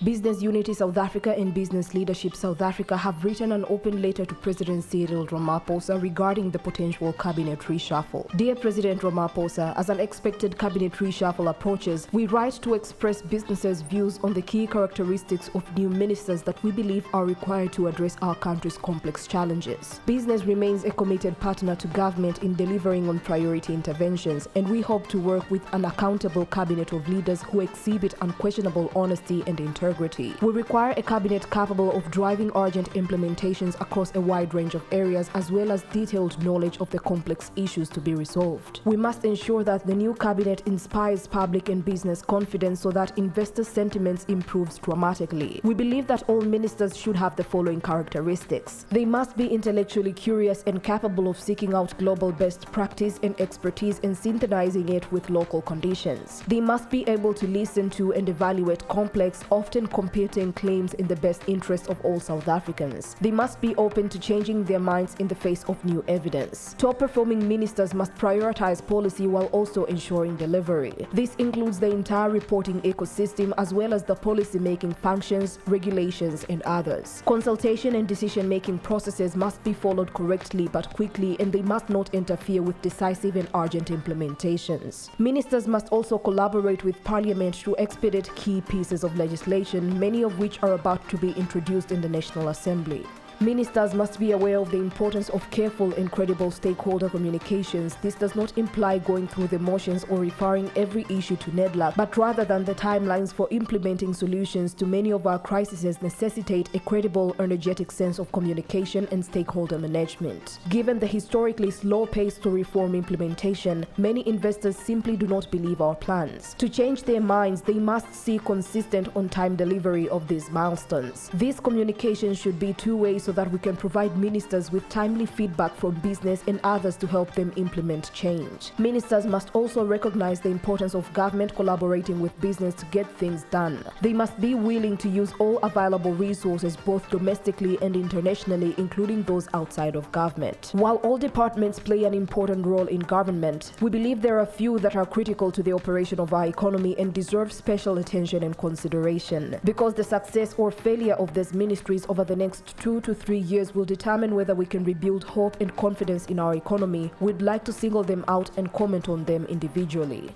Business Unity South Africa and Business Leadership South Africa have written an open letter to President Cyril Ramaphosa regarding the potential cabinet reshuffle. Dear President Ramaphosa, as an expected cabinet reshuffle approaches, we write to express businesses' views on the key characteristics of new ministers that we believe are required to address our country's complex challenges. Business remains a committed partner to government in delivering on priority interventions, and we hope to work with an accountable cabinet of leaders who exhibit unquestionable honesty and integrity. We require a cabinet capable of driving urgent implementations across a wide range of areas, as well as detailed knowledge of the complex issues to be resolved. We must ensure that the new cabinet inspires public and business confidence so that investor sentiments improves dramatically. We believe that all ministers should have the following characteristics. They must be intellectually curious and capable of seeking out global best practice and expertise and synthesizing it with local conditions. They must be able to listen to and evaluate complex, often competing claims in the best interest of all South Africans. They must be open to changing their minds in the face of new evidence. Top-performing ministers must prioritize policy while also ensuring delivery. This includes the entire reporting ecosystem as well as the policy-making functions, regulations, and others. Consultation and decision-making processes must be followed correctly but quickly, and they must not interfere with decisive and urgent implementations. Ministers must also collaborate with Parliament to expedite key pieces of legislation, many of which are about to be introduced in the National Assembly. Ministers must be aware of the importance of careful and credible stakeholder communications. This does not imply going through the motions or referring every issue to NEDLAC, but rather than the timelines for implementing solutions to many of our crises necessitate a credible, energetic sense of communication and stakeholder management. Given the historically slow pace to reform implementation, many investors simply do not believe our plans. To change their minds, they must see consistent on-time delivery of these milestones. This communication should be two-way so that we can provide ministers with timely feedback from business and others to help them implement change. Ministers must also recognize the importance of government collaborating with business to get things done. They must be willing to use all available resources both domestically and internationally, including those outside of government. While all departments play an important role in government, we believe there are few that are critical to the operation of our economy and deserve special attention and consideration. Because the success or failure of these ministries over the next 2 to 3 years will determine whether we can rebuild hope and confidence in our economy, we'd like to single them out and comment on them individually.